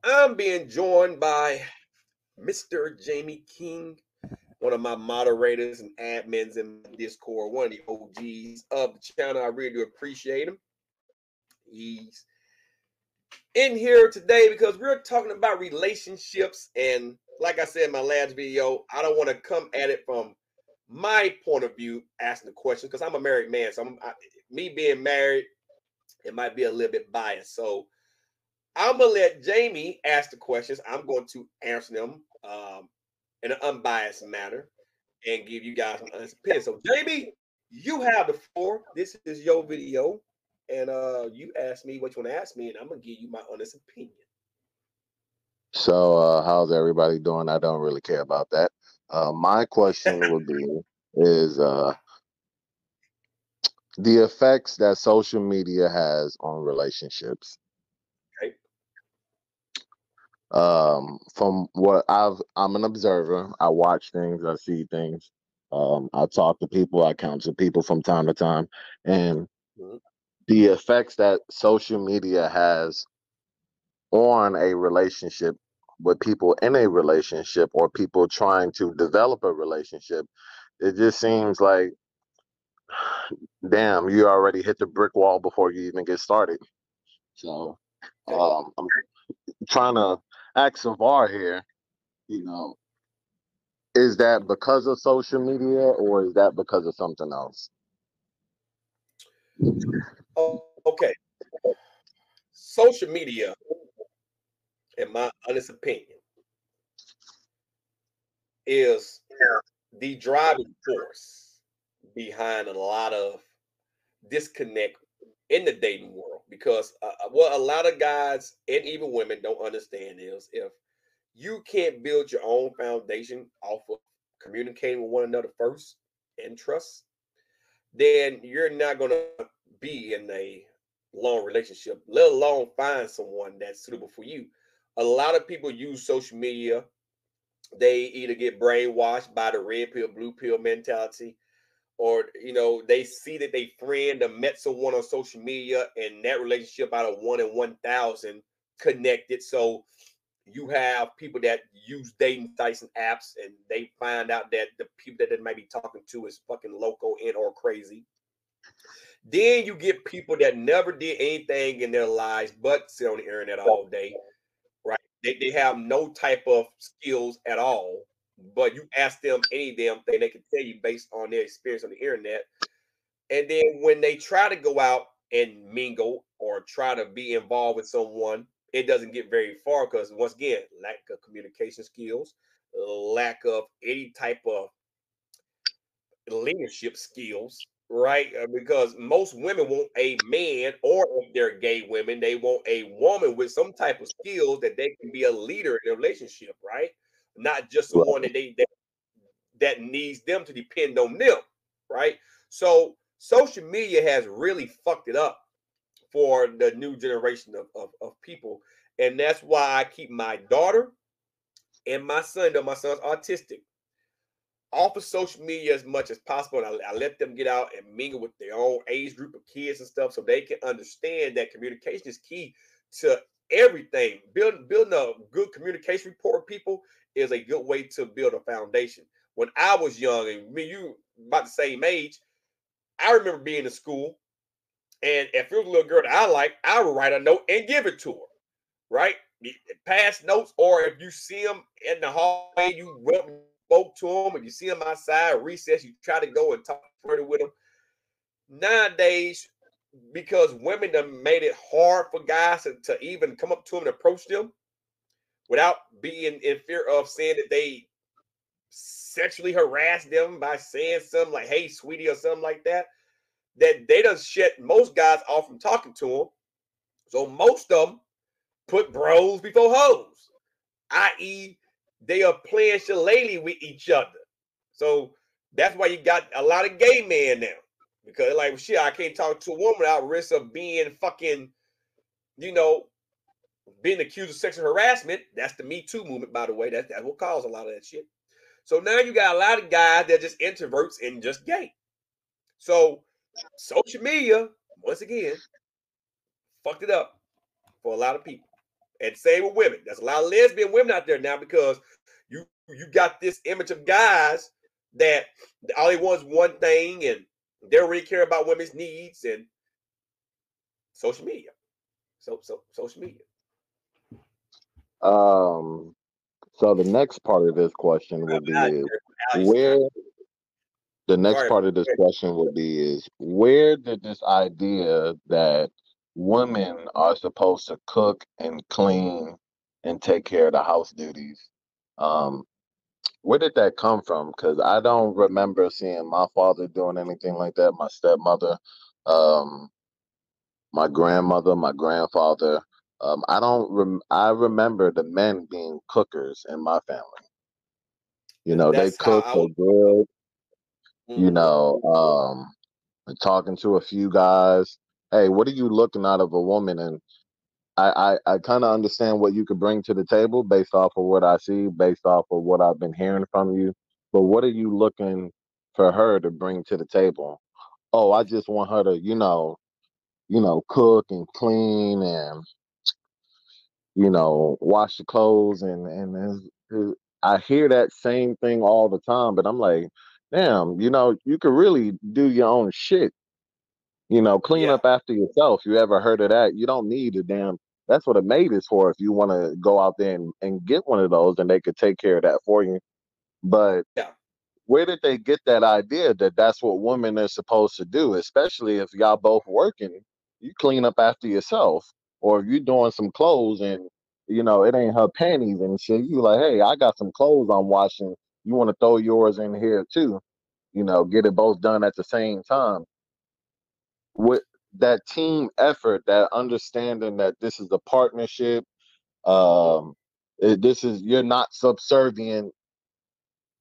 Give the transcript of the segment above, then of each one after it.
I'm being joined by Mr. Jaime King, one of my moderators and admins in my Discord, one of the OGs of the channel. I really do appreciate him. He's in here today because we're talking about relationships. And like I said in my last video, I don't want to come at it from my point of view asking the question because I'm a married man. So me being married, it might be a little bit biased. So I'm gonna let Jaime ask the questions. I'm going to answer them in an unbiased manner and give you guys an honest opinion. So, Jaime, you have the floor. This is your video, and you ask me what you want to ask me, and I'm gonna give you my honest opinion. So, how's everybody doing? I don't really care about that. My question would be is the effects that social media has on relationships. Okay. From what I'm an observer. I watch things, I see things. I talk to people, I counsel people from time to time, and Mhm. the effects that social media has on a relationship with people in a relationship or people trying to develop a relationship, it just seems like, damn, you already hit the brick wall before you even get started. So Okay. I'm trying to ask Savar here, you know, is that because of social media or is that because of something else? Okay. Social media, in my honest opinion, is the driving force behind a lot of disconnect in the dating world because what a lot of guys and even women don't understand is if you can't build your own foundation off of communicating with one another first and trust, then you're not going to be in a long relationship, let alone find someone that's suitable for you. A lot of people use social media. They either get brainwashed by the red pill, blue pill mentality, or they see that they friend or met someone on social media and that relationship out of 1 in 1,000 connected. So you have people that use dating sites and apps and they find out that the people that they might be talking to is fucking loco and or crazy. Then you get people that never did anything in their lives but sit on the internet all day, right? They have no type of skills at all, but you ask them any damn thing, they can tell you based on their experience on the internet. And then when they try to go out and mingle or try to be involved with someone, it doesn't get very far because once again, lack of communication skills, lack of any type of leadership skills, right? Because most women want a man, or if they're gay women, they want a woman with some type of skills that they can be a leader in their relationship, right? Not just someone Right. that needs them to depend on them, right? So social media has really fucked it up for the new generation of people. And that's why I keep my daughter and my son, though my son's autistic, off of social media as much as possible. And I let them get out and mingle with their own age group of kids and stuff so they can understand that communication is key to everything. Building a good communication rapport with people is a good way to build a foundation. When I was young, and me, you about the same age, I remember being in school, and if it was a little girl that I like, I would write a note and give it to her, right? Pass notes, or if you see them in the hallway, you went and spoke to them, and you see them outside recess, you try to go and talk further with them. Nowadays, because women have made it hard for guys to even come up to them and approach them without being in fear of saying that they sexually harass them by saying something like, hey, sweetie, or something like that, that they done shut most guys off from talking to them. So most of them put bros before hoes, i.e., they are playing shillelagh with each other. So that's why you got a lot of gay men now. Because like shit, I can't talk to a woman without risk of being fucking, you know, being accused of sexual harassment. That's the Me Too movement, by the way. That's what caused a lot of that shit. So now you got a lot of guys that are just introverts and just gay. So social media, once again, fucked it up for a lot of people. And same with women. There's a lot of lesbian women out there now because you got this image of guys that all they want is one thing and they don't really care about women's needs and social media. So social media. Um, so the next part of this question would be is where the next Sorry. part of this question would be is where did this idea that women are supposed to cook and clean and take care of the house duties, um, where did that come from? Because I don't remember seeing my father doing anything like that, my stepmother, um, my grandmother, my grandfather. I remember the men being cookers in my family. You know, they That's how cook, I they was. good, you Mhm. know, talking to a few guys. Hey, what are you looking out of a woman? And I kind of understand what you could bring to the table based off of what I see, based off of what I've been hearing from you. But what are you looking for her to bring to the table? Oh, I just want her to, cook and clean and, wash the clothes I hear that same thing all the time, but I'm like, damn, you could really do your own shit. Clean Yeah, up after yourself. You ever heard of that? You don't need a damn. That's what a maid is for. If you want to go out there and get one of those, and they could take care of that for you. But yeah, where did they get that idea that that's what women are supposed to do? Especially if y'all both working, you clean up after yourself, or if you're doing some clothes and it ain't her panties and shit. You like, hey, I got some clothes I'm washing. You want to throw yours in here too? Get it both done at the same time with that team effort, that understanding that this is a partnership. Um, this is you're not subservient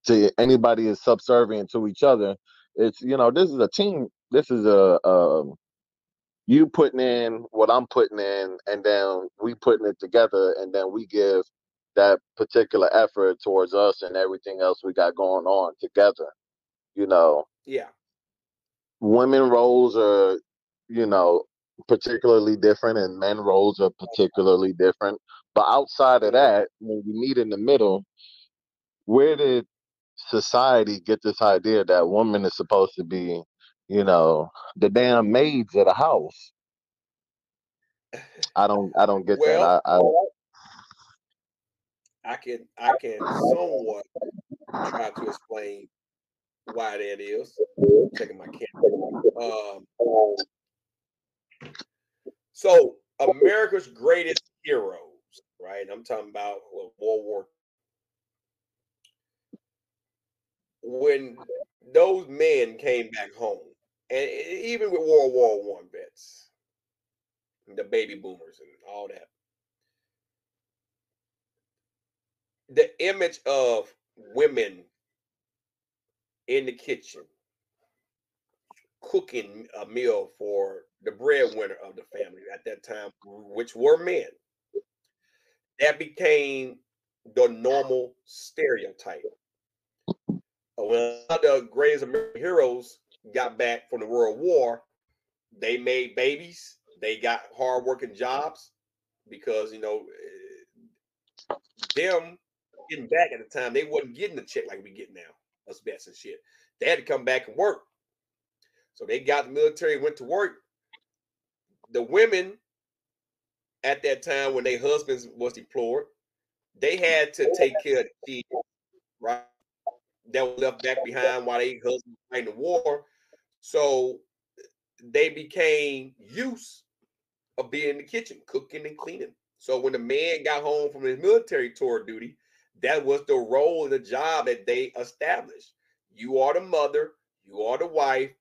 to anybody. Is subservient to each other. It's this is a team. This is you putting in what I'm putting in, and then we putting it together, and then we give that particular effort towards us and everything else we got going on together. You know, yeah. women roles are, you know, particularly different and men roles are particularly different. But outside of Mhm. that, when we meet in the middle, where did society get this idea that woman is supposed to be, the damn maids of the house? I don't get that. Well, I I can somewhat try to explain why that is. Checking my camera. Um, so America's greatest heroes, right? I'm talking about World War. When those men came back home, and even with World War One vets, the baby boomers, and all that, the image of women in the kitchen cooking a meal for the breadwinner of the family at that time, which were men, that became the normal stereotype. When the greatest American heroes got back from the World War, they made babies, they got hardworking jobs because them getting back at the time they wasn't getting the check like we get now, us vets and shit. They had to come back and work, so they got the military, went to work. The women at that time when their husbands was deployed, they had to take care of the kids, right? That were left back behind while their husbands were fighting the war. So they became used of being in the kitchen, cooking and cleaning. So when the man got home from his military tour duty, that was the role and the job that they established. You are the mother, you are the wife,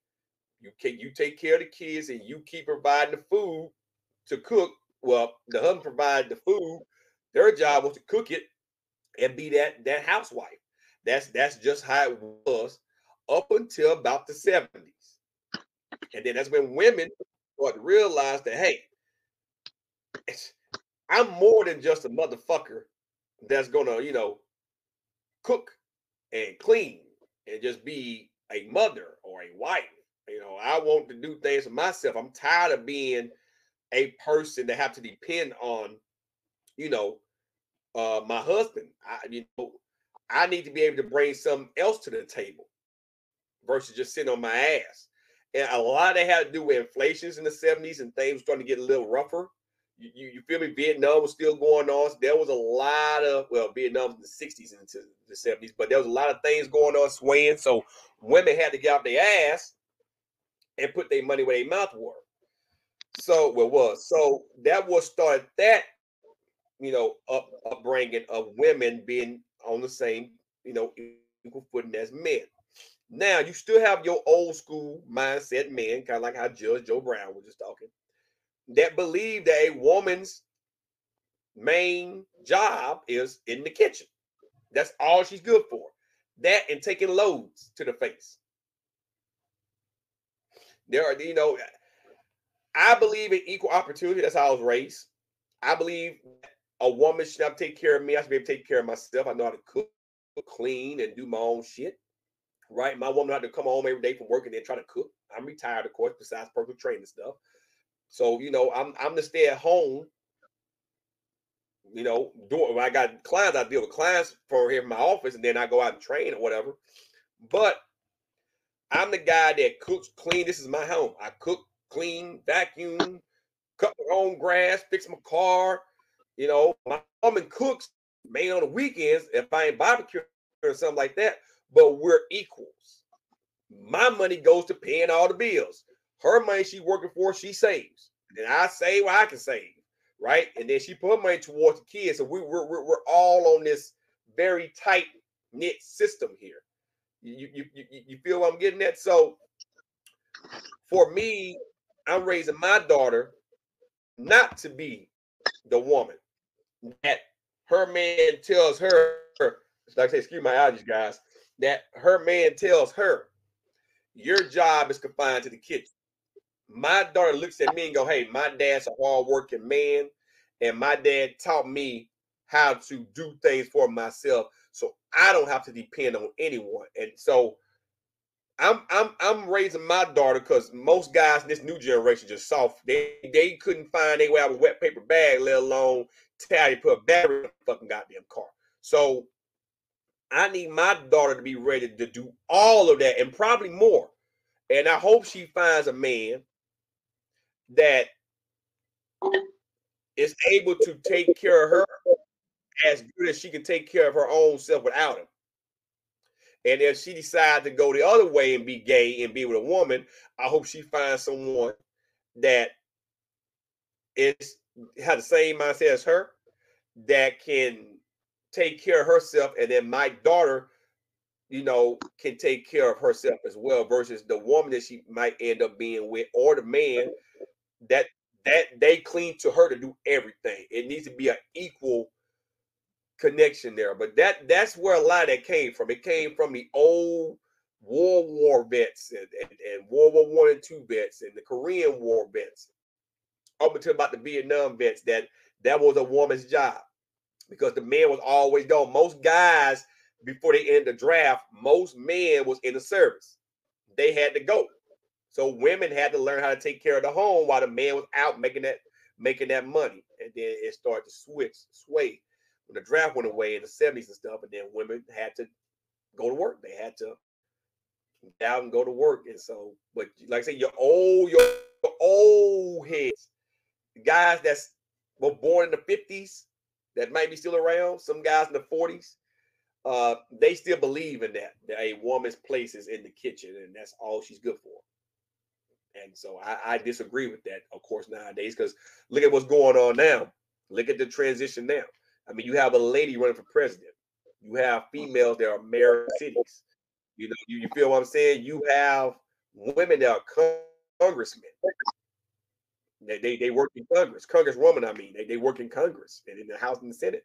you take care of the kids, and you keep providing the food to cook. Well, the husband provided the food. Their job was to cook it and be that housewife. That's just how it was up until about the 70s. And then that's when women started to realize that, hey, I'm more than just a motherfucker that's gonna, cook and clean and just be a mother or a wife. I want to do things for myself. I'm tired of being a person that have to depend on you know, my husband, I need to be able to bring something else to the table versus just sitting on my ass. And a lot of that had to do with inflations in the 70s and things starting to get a little rougher. You feel me? Vietnam was still going on. So there was a lot of, well, Vietnam was in the 60s into the 70s, but there was a lot of things going on swaying. So women had to get off their ass and put their money where their mouth were. So what was. So that was started that, upbringing of women being on the same, equal footing as men. Now you still have your old school mindset men, kind of like how Judge Joe Brown was just talking, that believe that a woman's main job is in the kitchen. That's all she's good for. That and taking loads to the face. There are, I believe in equal opportunity. That's how I was raised. I believe a woman should have to take care of me. I should be able to take care of myself. I know how to cook, clean, and do my own shit. Right? My woman had to come home every day from work and then try to cook. I'm retired, of course, besides personal training stuff. So, I'm to stay at home, doing when I got clients, I deal with clients for here in my office, and then I go out and train or whatever. But I'm the guy that cooks, clean. This is my home. I cook, clean, vacuum, cut my own grass, fix my car. My woman cooks mainly on the weekends if I ain't barbecue or something like that. But we're equals. My money goes to paying all the bills. Her money she's working for, she saves. And I save what I can save, right? And then she put money towards the kids. So we're all on this very tight knit system here. You feel what I'm getting at? So for me, I'm raising my daughter not to be the woman that her man tells her, like I say, excuse my allergies, guys, that her man tells her, your job is confined to the kitchen. My daughter looks at me and go, hey, my dad's a hardworking man, and my dad taught me how to do things for myself, so I don't have to depend on anyone. And so I'm raising my daughter because most guys in this new generation just soft. They couldn't find their way out of a wet paper bag, let alone tell how to put a battery in a fucking goddamn car. So I need my daughter to be ready to do all of that and probably more. And I hope she finds a man that is able to take care of her as good as she can take care of her own self without him. And if she decides to go the other way and be gay and be with a woman, I hope she finds someone that is has the same mindset as her, that can take care of herself, and then my daughter, can take care of herself as well, versus the woman that she might end up being with, or the man that they cling to her to do everything. It needs to be an equal connection there. But that's where a lot of that came from. It came from the old World War vets and World War One and Two vets and the Korean War vets, up until about the Vietnam vets, that was a woman's job because the man was always gone. Most guys, before they ended the draft, most men was in the service. They had to go. So women had to learn how to take care of the home while the man was out making that money. And then it started to sway when the draft went away in the 70s and stuff. And then women had to go to work. They had to get out and go to work. And so, but like I say, your old heads, guys that's were born in the 50s that might be still around, some guys in the 40s, they still believe in that a woman's place is in the kitchen and that's all she's good for. And so I disagree with that, of course, nowadays, because look at what's going on now. Look at the transition now. I mean, you have a lady running for president. You have females that are mayor of cities. You feel what I'm saying? You have women that are congressmen. They work in Congress. Congresswoman, I mean, they work in Congress and in the House and the Senate.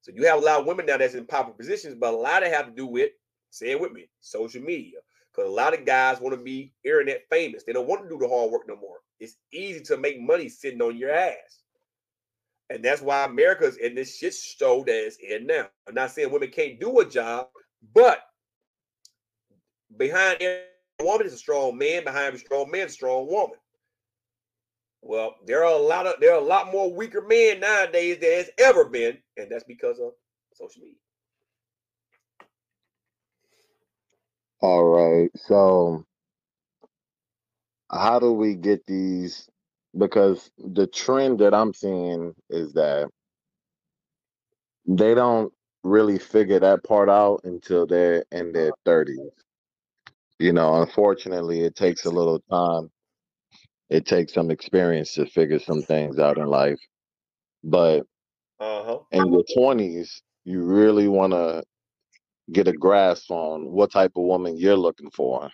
So you have a lot of women now that's in popular positions, but a lot of have to do with, say it with me, social media. Because a lot of guys want to be internet famous. They don't want to do the hard work no more. It's easy to make money sitting on your ass. And that's why America's in this shit show that it's in now. I'm not saying women can't do a job, but behind every woman is a strong man. Behind every strong man is a strong woman. Well, there are a lot more weaker men nowadays than there's ever been, and that's because of social media. All right. So how do we get these? Because the trend that I'm seeing is that they don't really figure that part out until they're in their 30s. Unfortunately, it takes a Exactly. little time. It takes some experience to figure some things out in life. But Uh-huh. in your 20s, you really want to get a grasp on what type of woman you're looking for.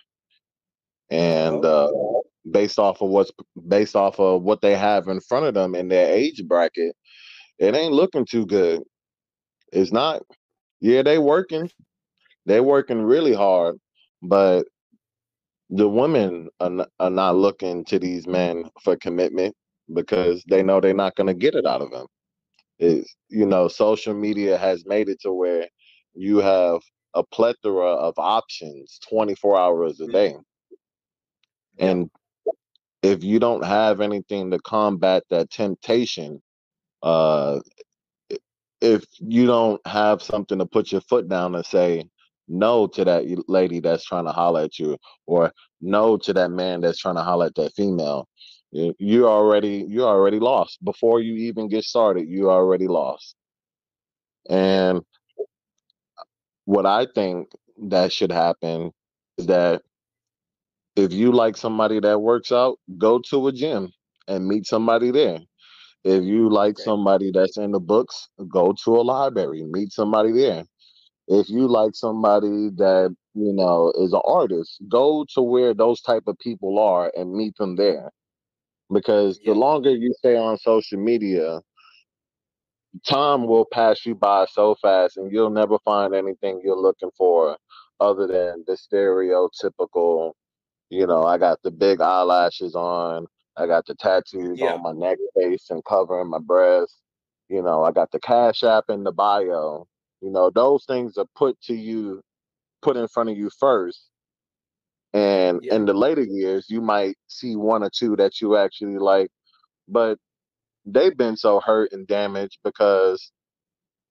And Uh-huh. based off of what they have in front of them in their age bracket, it ain't looking too good. It's not. Yeah, they're working really hard, but the women are not looking to these men for commitment because they know they're not going to get it out of them. Social media has made it to where you have a plethora of options 24 hours a day. Mhm. Yep. And if you don't have anything to combat that temptation, uh, if you don't have something to put your foot down and say no to that lady that's trying to holler at you, or no to that man that's trying to holler at that female, you already lost before you even get started. You already lost. Yep. And what I think that should happen is that if you like somebody that works out, go to a gym and meet somebody there. If you like Okay. somebody that's in the books, go to a library, meet somebody there. If you like somebody that, is an artist, go to where those type of people are and meet them there. Because the Yep. longer you stay on social media, time will pass you by so fast and you'll never find anything you're looking for other than the stereotypical, I got the big eyelashes on, I got the tattoos Yeah. on my neck, face, and covering my breast. I got the Cash App in the bio. Those things are put in front of you first. And Yeah. in the later years, you might see one or two that you actually like, but they've been so hurt and damaged because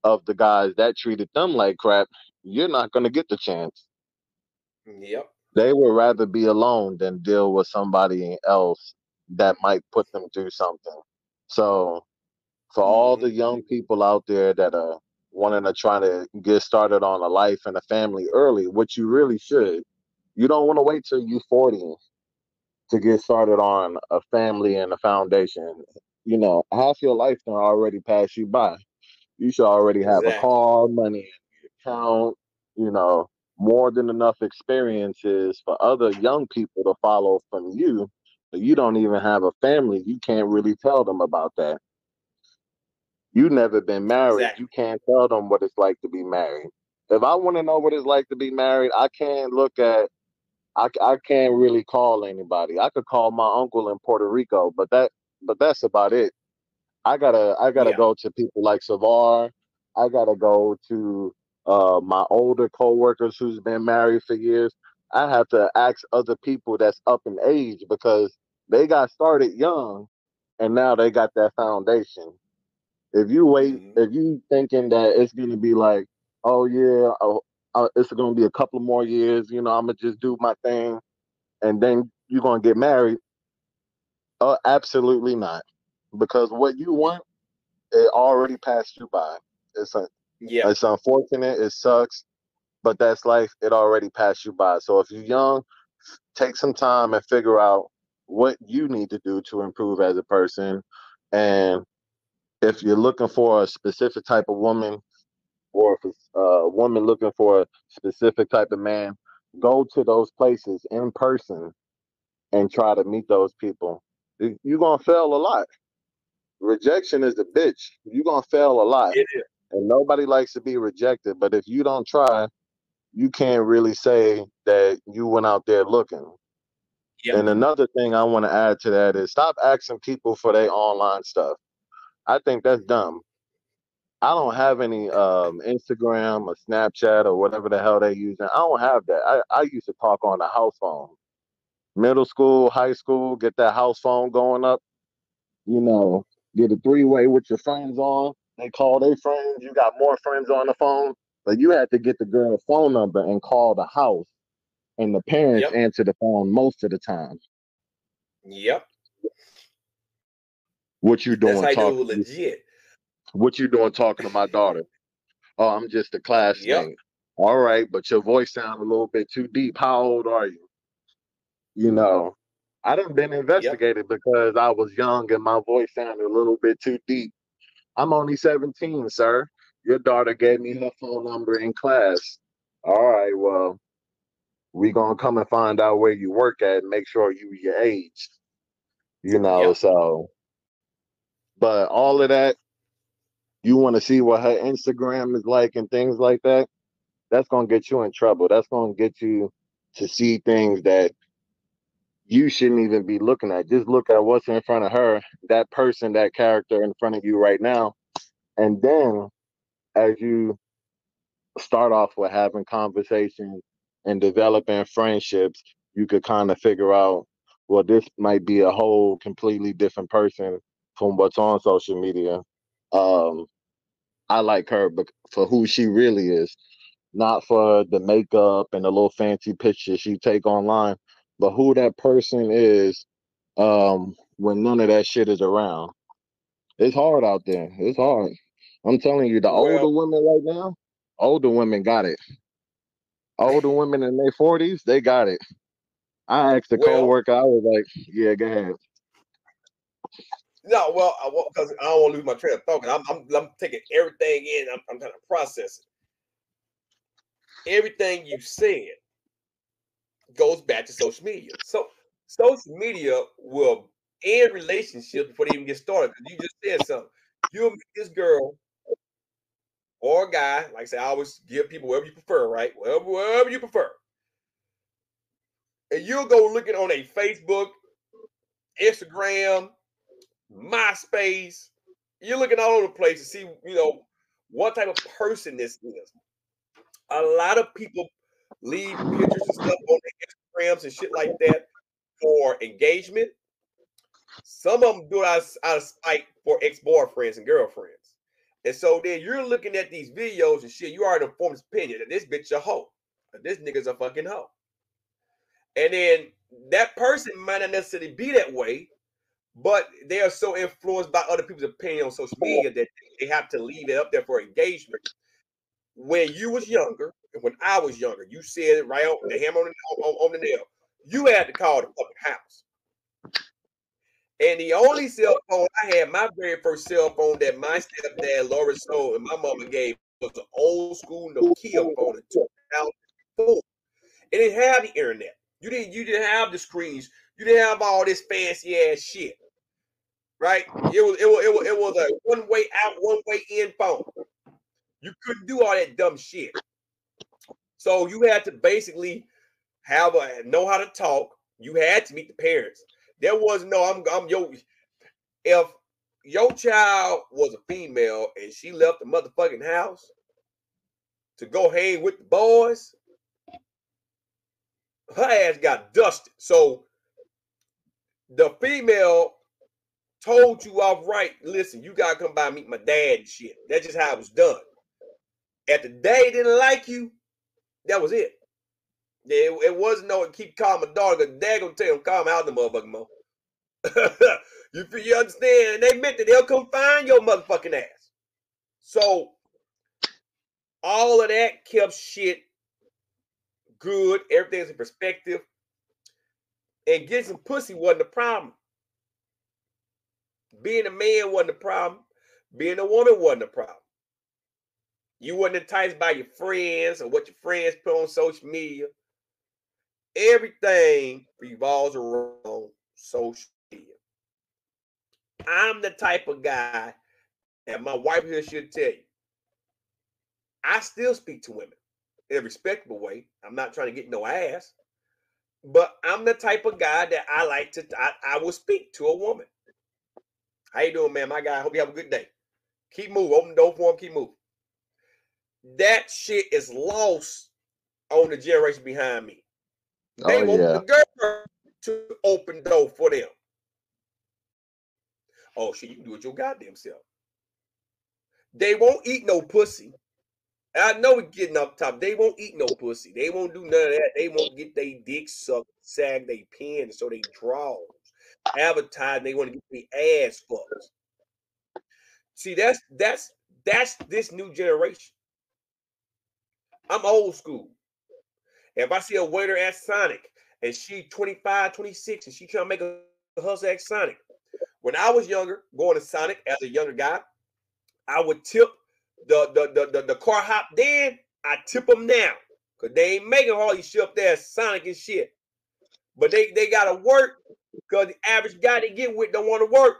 of the guys that treated them like crap. You're not going to get the chance. Yep. They would rather be alone than deal with somebody else that might put them through something. So, for all the Hmm. young people out there that are wanting to try to get started on a life and a family early, what you really should, you don't want to wait till you're 40 to get started on a family and a foundation. Half your life can already pass you by. You should already have a Exactly. car, money in your account, you know, more than enough experiences for other young people to follow from you. But you don't even have a family. You can't really tell them about that. You never been married. Exactly. You can't tell them what it's like to be married. If I want to know what it's like to be married, I can't really call anybody. I could call my uncle in Puerto Rico, but that's about it. I gotta Yeah. go to people like Savar. I gotta go to my older coworkers who's been married for years. I have to ask other people that's up in age because they got started young and now they got that foundation. Hmm. If you thinking that it's gonna be like, oh yeah, it's gonna be a couple more years, I'm gonna just do my thing and then you're gonna get married. Absolutely not, because what you want, it already passed you by. It's a, Yeah. it's unfortunate. It sucks, but that's life. It already passed you by. So if you're young, take some time and figure out what you need to do to improve as a person. And if you're looking for a specific type of woman, or if it's a woman looking for a specific type of man, go to those places in person and try to meet those people. You're gonna fail a lot. Rejection is a bitch. You're gonna fail a lot. It is. And nobody likes to be rejected. But if you don't try, you can't really say that you went out there looking. Yep. And another thing I want to add to that is stop asking people for their online stuff. I think that's dumb. I don't have any Instagram or Snapchat or whatever the hell they using. I don't have that. I used to talk on the house phone. Middle school, high school, get that house phone going up. you know, get a three-way with your friends on. They call their friends. You got more friends on the phone, but you had to get the girl's phone number and call the house, and the parents Yep. answer the phone most of the time. Yep. What you That's doing how you do it talking? legit. What you doing talking to my daughter? Oh, I'm just a Yep. classmate. All right, but your voice sounds a little bit too deep. How old are you? You know, I done been Yep. investigated because I was young and my voice sounded a little bit too deep. I'm only 17, sir. Your daughter gave me her phone number in class. All right, well, we gonna come and find out where you work at and make sure you your age. Yep. So but all of that, you want to see what her Instagram is like and things like that, that's gonna get you in trouble. That's gonna get you to see things that you shouldn't even be looking at. Just look at what's in front of her, that person, that character in front of you right now. And then as you start off with having conversations and developing friendships, you could kind of figure out, well, this might be a whole completely different person from what's on social media. Um, I like her for who she really is, not for the makeup and the little fancy pictures she take online, but who that person is when none of that shit is around. It's hard out there. It's hard. I'm telling you, the older Well, women right now, older women got it. Older women in their 40s, they got it. I asked a well, coworker, I was like, yeah, go ahead. no, well, because I don't want to lose my train of thought. 'Cause I'm taking everything in. I'm trying to process it. Everything you said goes back to social media. So social media will end relationships before they even get started. You just said something. You'll meet this girl or a guy, like I say, I always give people whatever you prefer, right? Whatever you prefer. And you'll go looking on a Facebook, Instagram, MySpace. You're looking all over the place to see, what type of person this is. A lot of people leave pictures and stuff on their Instagrams and shit like that for engagement. Some of them do it out of spite for ex-boyfriends and girlfriends. And so then you're looking at these videos and shit, you already formed this opinion that this bitch a hoe. That this nigga's a fucking hoe. And then that person might not necessarily be that way, but they are so influenced by other people's opinion on social media that they have to leave it up there for engagement. When you was younger, and when I was younger, you said it right on the hammer on the nail. You had to call the fucking house. And the only cell phone I had, my very first cell phone that my stepdad, Laura sold, and my mama gave was an old school Nokia phone in 2004. It didn't have the internet. You didn't have the screens. You didn't have all this fancy ass shit. Right? It was a one way out, one way in phone. You couldn't do all that dumb shit. So you had to basically know how to talk. You had to meet the parents. There was no I'm your if your child was a female and she left the motherfucking house to go hang with the boys, her ass got dusted. So the female told you off right, listen, you gotta come by and meet my dad and shit. That's just how it was done. At the day didn't like you, that was it. It wasn't no keep calling my daughter because dad gonna tell him calm out the motherfucking mo. you understand? And they meant that they'll come find your motherfucking ass. So all of that kept shit good. Everything's in perspective. And getting some pussy wasn't a problem. Being a man wasn't a problem. Being a woman wasn't a problem. You wasn't enticed by your friends or what your friends put on social media. Everything revolves around social media. I'm the type of guy, and my wife here should tell you, I still speak to women in a respectable way. I'm not trying to get no ass, but I'm the type of guy that I like to. I will speak to a woman. How you doing, man? My guy. Hope you have a good day. Keep moving. Open the door for him. Keep moving. That shit is lost on the generation behind me. They Oh want the yeah. girl to open the door for them. Oh shit, you can do it your goddamn self. They won't eat no pussy. I know we're getting off top. They won't eat no pussy. They won't do none of that. They won't get their dick sucked, sag they pins, so they draws. Advertise, they want to get their ass fucked. See, that's this new generation. I'm old school. If I see a waiter at Sonic and she 25, 26, and she trying to make a hustle at Sonic. When I was younger, going to Sonic as a younger guy, I would tip the car hop then. I tip them now. Because they ain't making all these shit up there at Sonic and shit. But they gotta work because the average guy they get with don't want to work.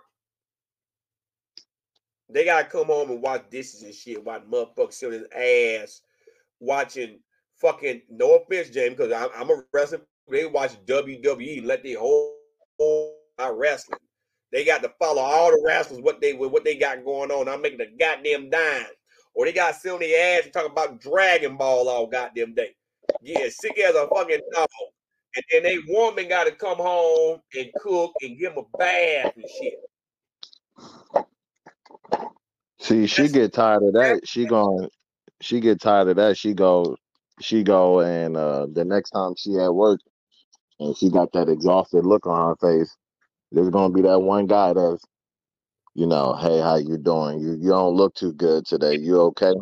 They gotta come home and watch dishes and shit, watch motherfuckers sit on his ass, watching fucking, no offense, James, because I'm a wrestling. They watch WWE, let their whole wrestling. They got to follow all the wrestlers what they got going on. I'm making a goddamn dime, or they got to sit on their ass and talk about Dragon Ball all goddamn day. Yeah, sick as a fucking dog. And then they woman got to come home and cook and give them a bath and shit. See, she get tired of that. She get tired of that. She go and the next time she at work and she got that exhausted look on her face, there's gonna be that one guy that's, hey, how you doing? You don't look too good today. You okay?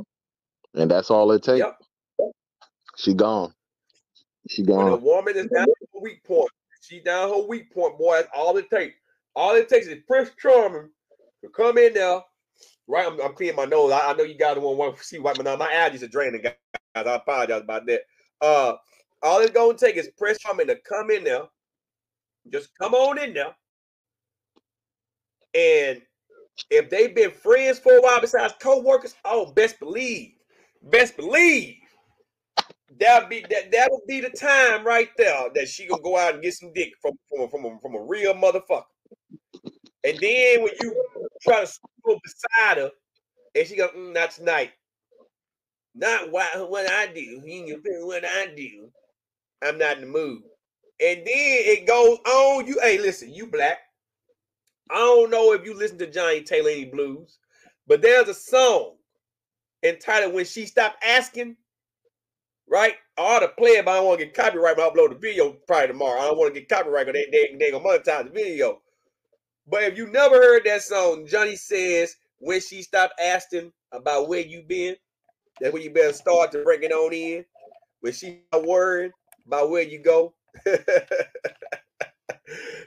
And that's all it takes. Yep. She gone. She When a gone. woman is down her weak point, she down her weak point, boy. That's all it takes. All it takes is Prince Charming to come in there. Right, I'm cleaning my nose. I know you guys want to see what my allergies are draining, guys. I apologize about that. All it's gonna take is Prince Charming to come in there. Just come on in there. And if they've been friends for a while besides co-workers, oh, best believe that would be the time right there that she gonna go out and get some dick from a real motherfucker. And then when you try to go beside her, and she goes, not tonight. Not what I do. What I do. I'm not in the mood. And then it goes on. Hey, listen, you black. I don't know if you listen to Johnny Taylor any blues, but there's a song entitled "When She Stopped Asking." Right? I ought to play it, but I don't want to get copyright when I upload the video probably tomorrow. I don't want to get copyright because they gonna monetize the video. But if you never heard that song, Johnny says, "When she stopped asking about where you been, that's when you better start to bring it on in. When she not worried about where you go."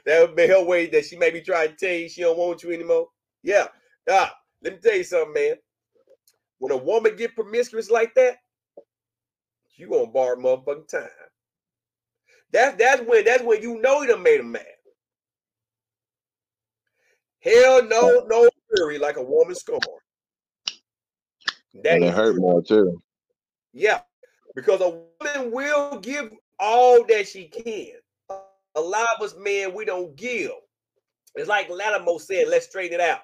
That would be her way that she may be trying to tell you she don't want you anymore. Yeah. Let me tell you something, man. When a woman get promiscuous like that, you gonna borrow motherfucking time. That's when you know you done made them mad. Hell no fury like a woman scorn. That And it is hurt true. more too. Yeah, because a woman will give all that she can. A lot of us men, we don't give. It's like Lattimore said, let's straighten it out.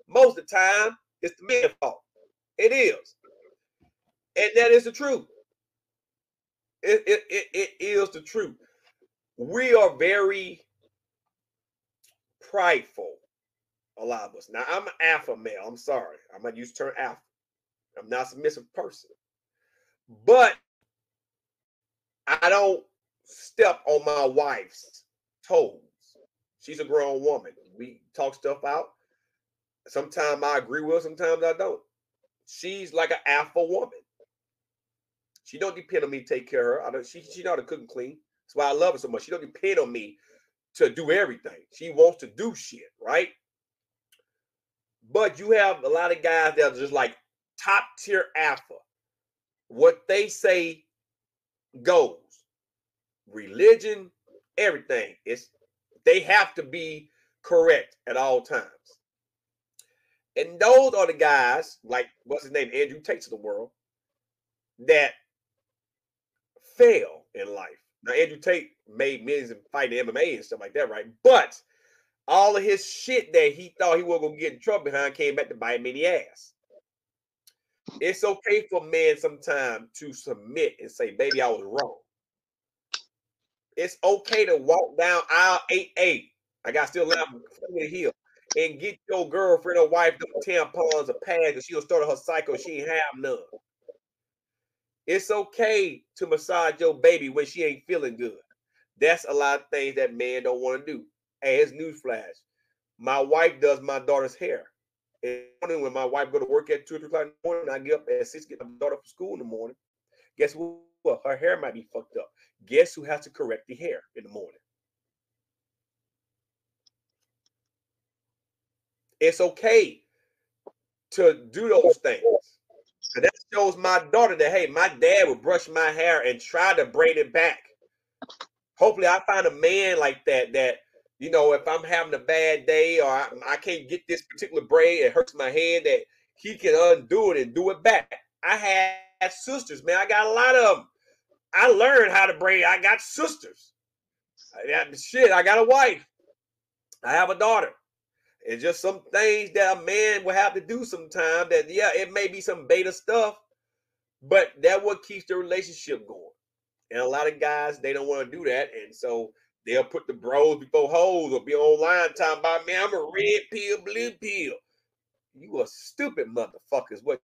Most of the time, it's the man's fault. It is. And that is the truth. It is the truth. We are very prideful, a lot of us. Now, I'm an alpha male. I'm sorry. I'm not used to the term alpha. I'm not a submissive person. But I don't step on my wife's toes. She's a grown woman. We talk stuff out. Sometimes I agree with her, sometimes I don't. She's like an alpha woman. She don't depend on me to take care of her. She know how to cook and clean. That's why I love her so much. She don't depend on me to do everything. She wants to do shit, right? But you have a lot of guys that are just like top tier alpha. What they say goes. Religion, everything. They have to be correct at all times. And those are the guys, like what's his name, Andrew Tate's of the world, that fail in life. Now, Andrew Tate made millions in fighting MMA and stuff like that, right? But all of his shit that he thought he was gonna get in trouble behind came back to bite him in the ass. It's okay for men sometimes to submit and say, baby, I was wrong. It's okay to walk down aisle 8A. I got still laugh from the hill. and get your girlfriend or wife them tampons or pads and she'll start her cycle. She ain't have none. It's okay to massage your baby when she ain't feeling good. That's a lot of things that men don't want to do. Hey, it's newsflash. My wife does my daughter's hair. In the morning, when my wife go to work at 2 or 3 o'clock in the morning, I get up at 6 get my daughter from school in the morning. Guess what? Her hair might be fucked up. Guess who has to correct the hair in the morning? It's okay to do those things. So that shows my daughter that, hey, my dad would brush my hair and try to braid it back. Hopefully I find a man like that, you know, if I'm having a bad day or I can't get this particular braid, it hurts my head, that he can undo it and do it back. I had sisters, man. I got a lot of them. I learned how to braid. I got sisters. I got a wife. I have a daughter. It's just some things that a man will have to do sometime that, yeah, it may be some beta stuff, but that what keeps the relationship going. And a lot of guys, they don't want to do that. And so they'll put the bros before hoes or be online talking about, man, I'm a red pill, blue pill. You a stupid motherfucker is what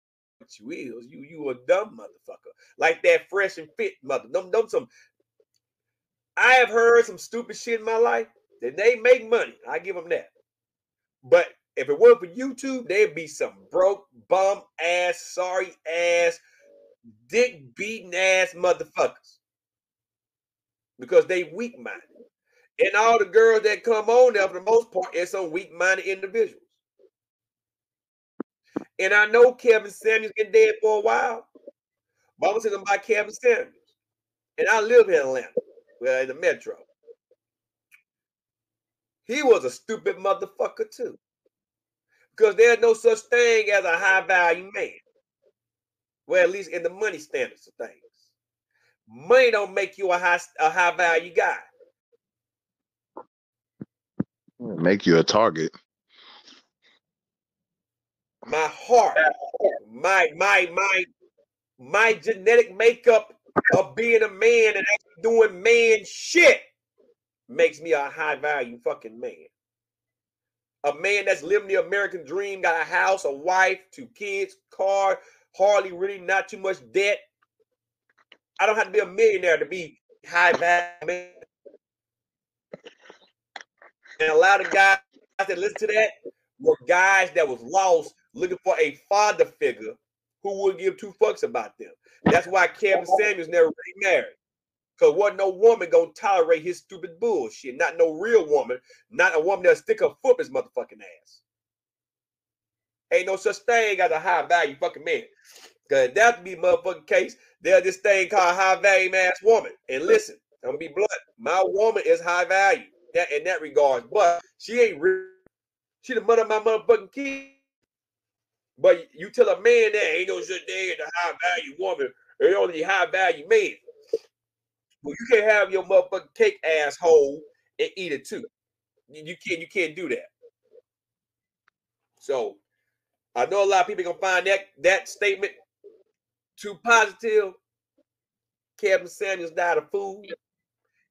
you is. You a dumb motherfucker. Like that fresh and fit mother. Them some. I have heard some stupid shit in my life that they make money. I give them that. But if it weren't for YouTube, there'd be some broke, bum ass, sorry ass, dick beating ass motherfuckers. Because they weak minded. And all the girls that come on there, for the most part, is some weak minded individuals. And I know Kevin Samuels been dead for a while. But I'm talking about Kevin Samuels. And I live in Atlanta, well, in the metro. He was a stupid motherfucker too. Because there's no such thing as a high value man. Well, at least in the money standards of things. Money don't make you a high value guy. Make you a target. My heart, my genetic makeup of being a man and actually doing man shit makes me a high value fucking man. A man that's living the American dream, got a house, a wife, 2 kids, car, hardly really not too much debt. I don't have to be a millionaire to be high value man. And a lot of guys that listen to that were guys that was lost looking for a father figure who wouldn't give 2 fucks about them. That's why Kevin Samuels never really married. Because wasn't no woman gonna tolerate his stupid bullshit. Not no real woman. Not a woman that'll stick her foot in his motherfucking ass. Ain't no such thing as a high value fucking man. Because that be motherfucking case, there's this thing called high value ass woman. And listen, I'm gonna be blunt. My woman is high value in that regards, but she ain't real. She the mother of my motherfucking kid. But you tell a man that ain't no such thing as a high value woman, it's only high value man. Well, you can't have your motherfucking cake asshole and eat it too. You can't do that. So I know a lot of people gonna find that statement too positive. Kevin Samuels died of food,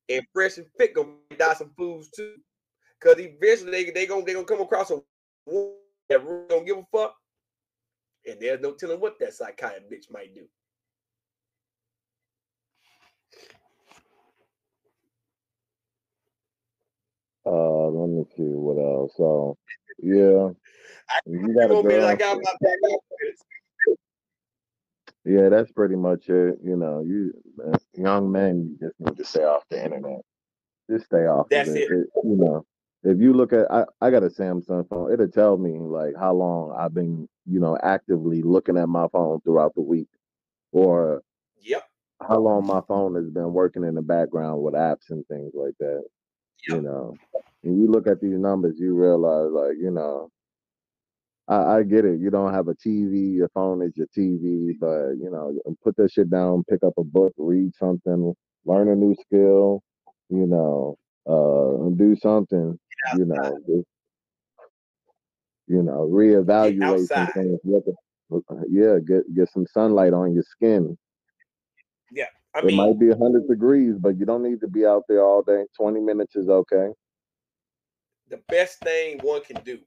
and Fresh and Fit gonna die some foods too. Cause eventually they gonna come across a woman that really don't give a fuck, and there's no telling what that psychotic bitch might do. Let me see what else. So, yeah, you got a More minutes I girl. got about 30 minutes. Yeah, that's pretty much it. Young men, you just need to stay off the internet. Just stay off of That's it. it. If you look at, I got a Samsung phone. It'll tell me like how long I've been, actively looking at my phone throughout the week, or Yep. how long my phone has been working in the background with apps and things like that. Yep. You know, and you look at these numbers, you realize like, I get it. You don't have a TV. Your phone is your TV, but put that shit down, pick up a book, read something, learn a new skill, do something, Get you outside. know, just, Get reevaluate some outside. things. Yeah, get some sunlight on your skin. Yeah. I It might mean, be 100 degrees, but you don't need to be out there all day. 20 minutes is okay. the best thing one can do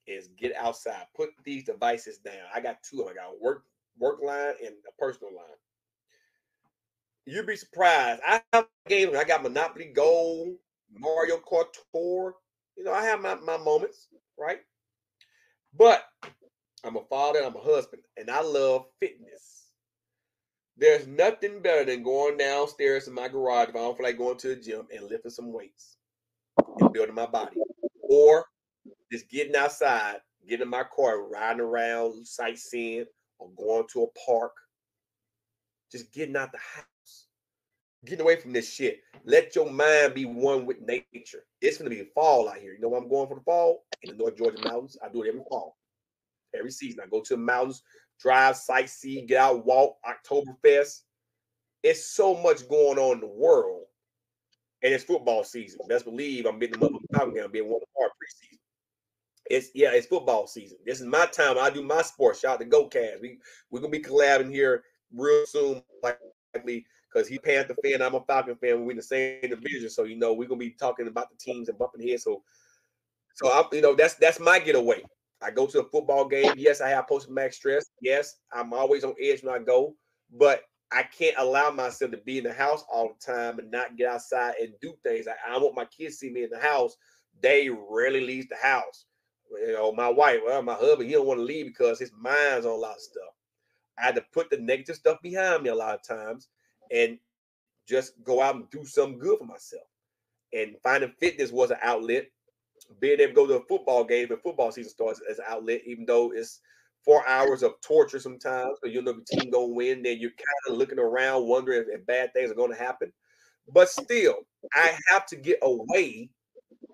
is get outside. Put these devices down. I got two of them. I got a work line and a personal line. You'd be surprised. I have games. I got Monopoly Go, Mario Kart Tour. You know, I have my moments, right? But I'm a father, I'm a husband, and I love fitness. There's nothing better than going downstairs in my garage if I don't feel like going to the gym and lifting some weights and building my body. Or just getting outside, getting in my car, riding around, sightseeing, or going to a park. Just getting out the house. Getting away from this shit. Let your mind be one with nature. It's gonna be fall out here. You know where I'm going for the fall? In the North Georgia mountains. I do it every fall. Every season. I go to the mountains, drive, sightsee, get out, walk, Oktoberfest. It's so much going on in the world. And it's football season. Best believe I'm beating them up on Falcon game, being one of our preseason. It's football season. This is my time. I do my sports. Shout out to GoCast. We're gonna be collabing here real soon, likely, because he Panther fan, I'm a Falcon fan. We're in the same division, so you know we're gonna be talking about the teams and bumping heads. So I'm, you know, that's my getaway. I go to a football game. Yes, I have post-traumatic stress. Yes, I'm always on edge when I go, but I can't allow myself to be in the house all the time and not get outside and do things. I want my kids to see me in the house. They rarely leave the house. You know, my wife, well, my husband, he don't want to leave because his mind's on a lot of stuff. I had to put the negative stuff behind me a lot of times and just go out and do something good for myself. And finding fitness was an outlet. Being able to go to a football game when football season starts as an outlet, even though it's 4 hours of torture sometimes, because you know the team gonna win, then you're kind of looking around wondering if bad things are going to happen. But still, I have to get away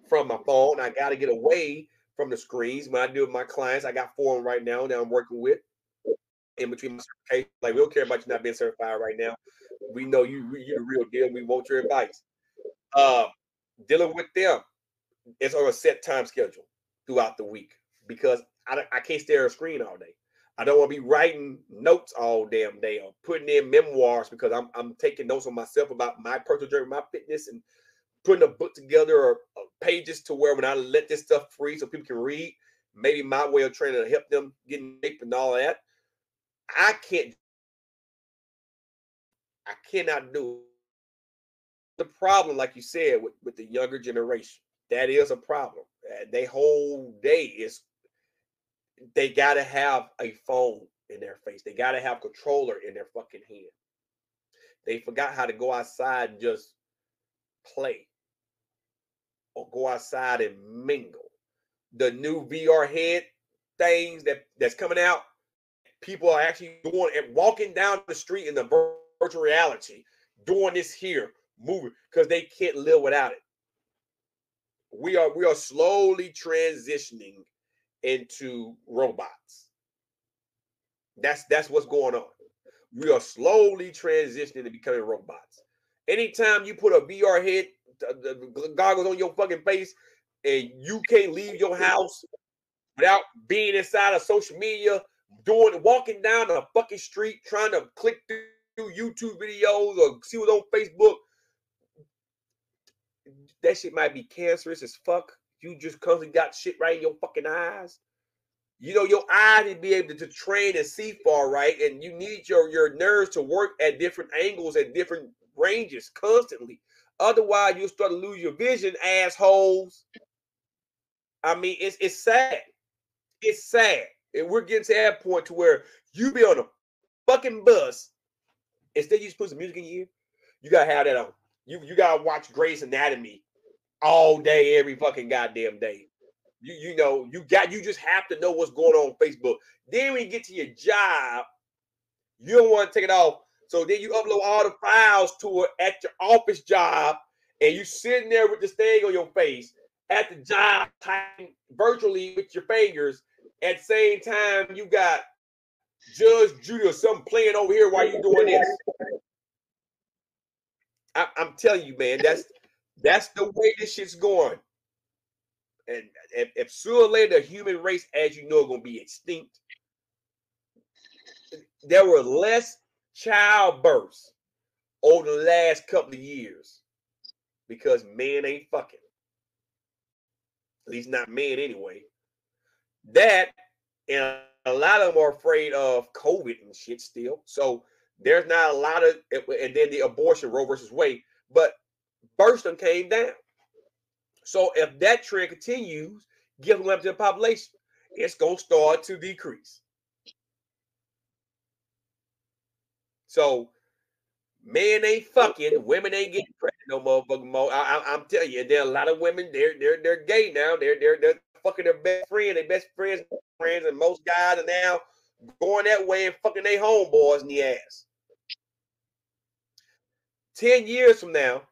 from my phone. I got to get away from the screens. When I do with my clients, I got 4 of them right now that I'm working with in between my certification. Like, we don't care about you not being certified right now. We know you're the real deal. We want your advice. Dealing with them, it's on a set time schedule throughout the week because I can't stare at a screen all day. I don't want to be writing notes all damn day or putting in memoirs because I'm taking notes on myself about my personal journey, my fitness, and putting a book together or pages to where when I let this stuff free so people can read, maybe my way of training to help them get in shape and all that. I cannot do it. The problem, like you said, with the younger generation, that is a problem. They whole day is they gotta have a phone in their face. They gotta have a controller in their fucking hand. They forgot how to go outside and just play or go outside and mingle. The new VR head things that's coming out, people are actually doing and walking down the street in the virtual reality, doing this here, moving because they can't live without it. We are slowly transitioning into robots. That's what's going on. We are slowly transitioning to becoming robots. Anytime you put a VR head, the goggles on your fucking face, and you can't leave your house without being inside of social media, walking down a fucking street, trying to click through YouTube videos or see what's on Facebook, that shit might be cancerous as fuck. You just constantly got shit right in your fucking eyes. You know, your eyes need to be able to train and see far right, and you need your nerves to work at different angles, at different ranges constantly. Otherwise, you'll start to lose your vision, assholes. I mean, it's sad. It's sad. And we're getting to that point to where you be on a fucking bus. Instead, you just put some music in your ear. You gotta have that on. You gotta watch Grey's Anatomy all day, every fucking goddamn day. You know, you just have to know what's going on Facebook. Then when you get to your job, you don't want to take it off. So then you upload all the files to it at your office job, and you sitting there with this thing on your face at the job, typing virtually with your fingers. At the same time, you got Judge Judy or something playing over here while you doing this. I'm telling you, man, that's the way this shit's going. And if sooner or later the human race, as you know, is going to be extinct, there were less childbirths over the last couple of years because men ain't fucking. At least not men anyway. That, and a lot of them are afraid of COVID and shit still. So there's not a lot of, and then the abortion, Roe versus Wade, but births done came down. So if that trend continues, giving up to the population, it's gonna start to decrease. So men ain't fucking, women ain't getting pregnant no motherfucking more. I'm telling you, there are a lot of women. They're gay now. They're fucking their best friend, their best friends, and most guys are now going that way and fucking their homeboys in the ass. 10 years from now,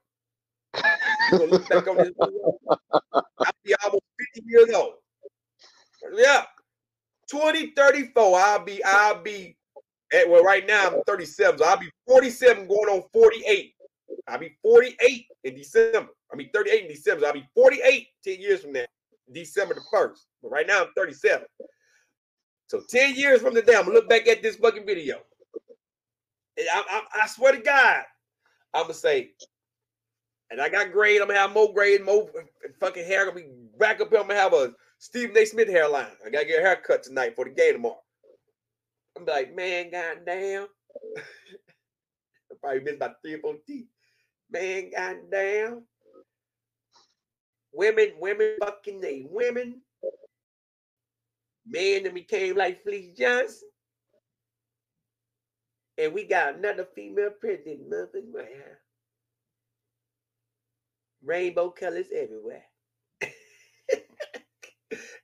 you're gonna look back on this. I'll be almost 50 years old. Yeah. 2034, I'll be well, right now I'm 37, so I'll be 47 going on 48. I'll be 48 in December. I mean 38 in December. So I'll be 48 10 years from now, December the 1st. But right now I'm 37. So 10 years from today, I'm gonna look back at this fucking video. And I swear to God, I'm gonna say, and I got grade, I'm gonna have more grade, more fucking hair. I'm gonna be back up here. I'm gonna have a Stephen A. Smith hairline. I gotta get a haircut tonight for the game tomorrow. I'm like, man, goddamn. I probably missed about 3 or 4 teeth. Man, goddamn. Women fucking they women. Men that became like Fleece Johnson. And we got another female president, motherfucking right here. Rainbow colors everywhere.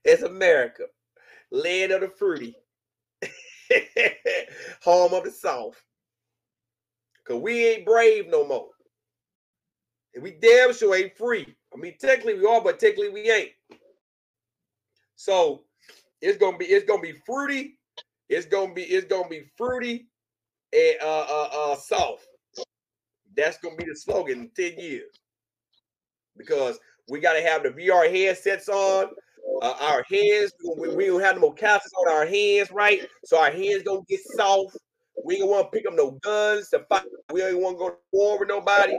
It's America. Land of the fruity. Home of the soft. Because we ain't brave no more. And we damn sure ain't free. I mean, technically we are, but technically we ain't. So it's gonna be fruity. It's gonna be fruity and soft. That's gonna be the slogan in 10 years. Because we gotta have the VR headsets on. Our hands, we don't have no more calluses on our hands, right? So our hands gonna get soft. We ain't gonna want to pick up no guns to fight. We don't want to go to war with nobody.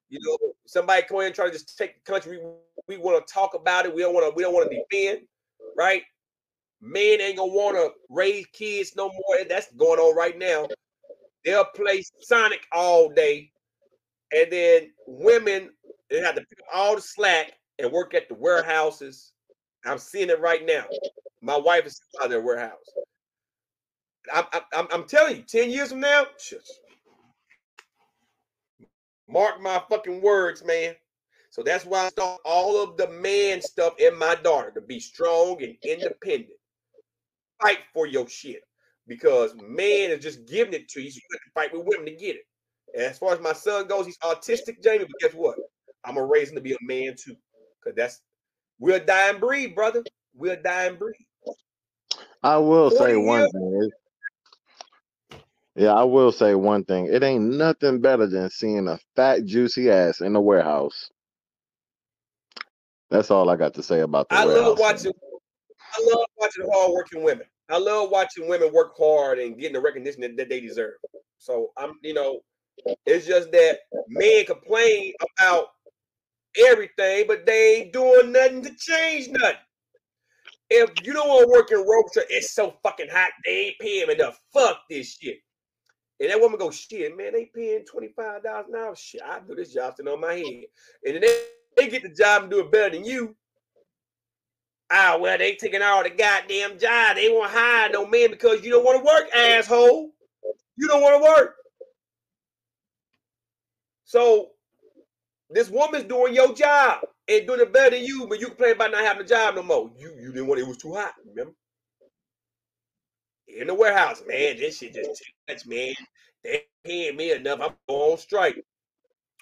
You know, somebody come in and try to just take the country. We want to talk about it. We don't want to defend, right? Men ain't gonna want to raise kids no more. That's going on right now. They'll play Sonic all day, and then women, they have to pick up all the slack and work at the warehouses. I'm seeing it right now. My wife is out of their warehouse. I'm telling you, 10 years from now, mark my fucking words, man. So that's why I start all of the man stuff in my daughter to be strong and independent. Fight for your shit. Because man is just giving it to you, so you have to fight with women to get it. And as far as my son goes, he's autistic, Jamie, but guess what? I'm gonna raise him to be a man too. Because we're a dying breed, brother. We're a dying breed. I will say 40 one years. thing. Yeah, I will say one thing. It ain't nothing better than seeing a fat, juicy ass in the warehouse. That's all I got to say about the I love warehouse. watching hardworking women. I love watching women work hard and getting the recognition that they deserve. So it's just that men complain about everything, but they ain't doing nothing to change nothing. If you don't want to work in rope, it's so fucking hot, they ain't paying me enough. Fuck this shit. And that woman goes, shit, man, they paying $25 an hour. Shit, I do this job sitting on my head. And then they get the job and do it better than you. Ah, well, they taking all the goddamn job. They won't hire no man because you don't want to work, asshole. You don't want to work. So this woman's doing your job and doing it better than you, but you complain about not having a job no more. You didn't want it was too hot, remember? In the warehouse, man, this shit just too much, man. They ain't paying me enough. I'm on strike.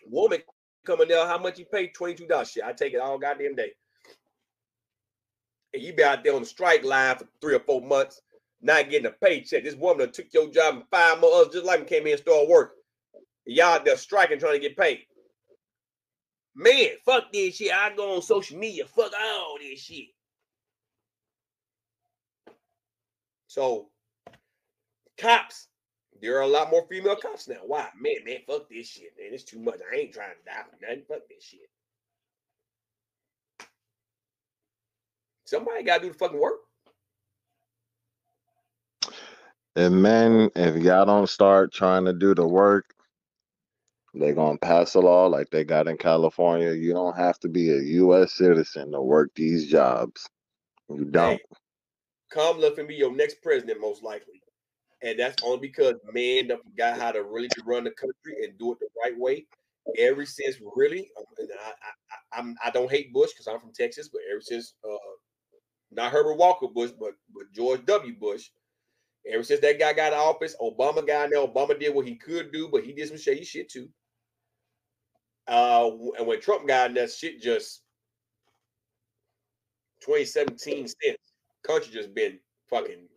Woman coming there, how much you pay? $22. Shit, I take it all goddamn day. And you be out there on the strike line for 3 or 4 months, not getting a paycheck. This woman that took your job and 5 more others just like me came in and started working. Y'all out there striking trying to get paid. Man, fuck this shit. I go on social media. Fuck all this shit. So, cops, there are a lot more female cops now. Why? Man, fuck this shit, man. It's too much. I ain't trying to die for nothing. Fuck this shit. Somebody got to do the fucking work. And men, if y'all don't start trying to do the work, they're gonna pass a law like they got in California. You don't have to be a U.S. citizen to work these jobs. You don't. Hey, Kamala can be your next president, most likely. And that's only because men done forgot how to really run the country and do it the right way. Ever since really, and I don't hate Bush because I'm from Texas, but ever since not Herbert Walker Bush, but George W. Bush, ever since that guy got in office, Obama got in there. Obama did what he could do, but he did some shady shit too. And when Trump got in that shit, just 2017 since, country just been fucking.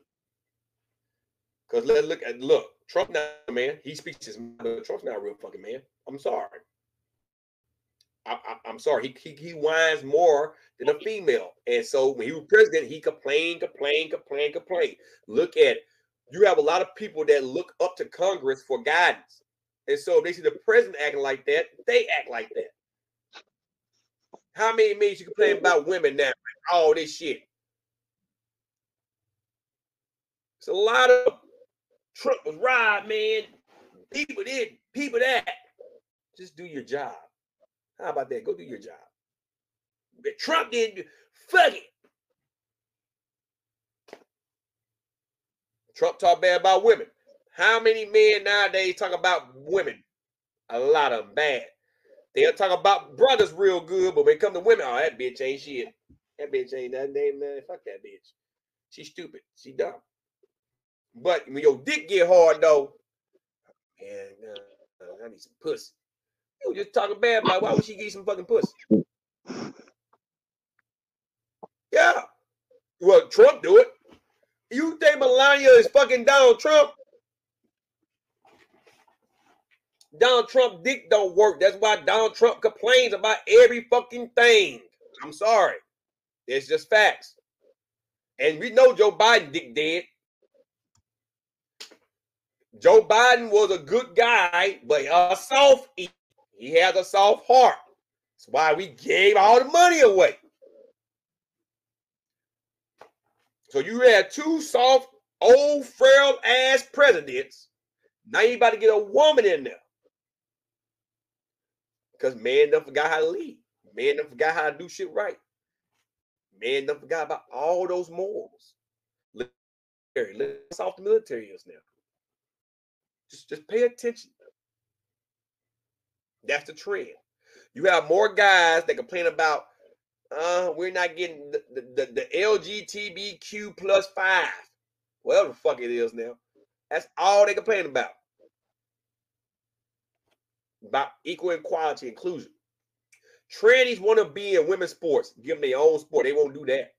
Because let's look. Trump not a man. He speaks his mind, but Trump's not a real fucking man. I'm sorry. I'm sorry. He whines more than a female, and so when he was president, he complained. Look at it. You have a lot of people that look up to Congress for guidance, and so if they see the president acting like that, they act like that. How many minutes you complain about women now? All this shit. It's a lot of Trump was right, man. People did, people that. Just do your job. How about that? Go do your job. But Trump didn't. Fuck it. Trump talk bad about women. How many men nowadays talk about women? A lot of them bad. They'll talk about brothers real good, but when it come to women, oh, that bitch ain't shit. That bitch ain't that name, man. Fuck that bitch. She's stupid. She dumb. But when your dick get hard though, man, I need some pussy. You just talking bad about it. Why would she give you some fucking pussy? Yeah. Well, Trump do it. You think Melania is fucking Donald Trump? Donald Trump dick don't work. That's why Donald Trump complains about every fucking thing. I'm sorry. It's just facts. And we know Joe Biden dick dead. Joe Biden was a good guy, but a soft. He has a soft heart. That's why we gave all the money away. So you had two soft, old, frail ass presidents. Now you about to get a woman in there. Because man done forgot how to lead. Man done forgot how to do shit right. Man done forgot about all those morals. Let's off the military is now. Just pay attention. That's the trend. You have more guys that complain about we're not getting the LGBTQ plus 5. Whatever the fuck it is now. That's all they complain about. About equal equality, inclusion. Trannies want to be in women's sports. Give them their own sport. They won't do that.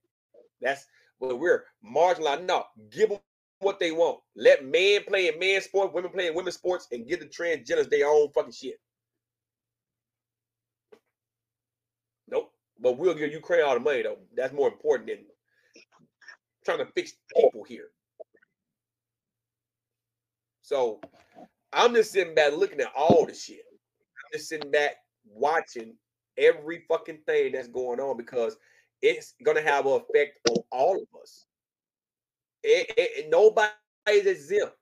That's well, we're marginalized. No, give them what they want. Let men play in men's sports, women play in women's sports, and give the transgenders their own fucking shit. Nope. But we'll give Ukraine all the money, though. That's more important than trying to fix people here. So I'm just sitting back looking at all the shit. I'm just sitting back watching every fucking thing that's going on because it's going to have an effect on all of us. Nobody is exempt.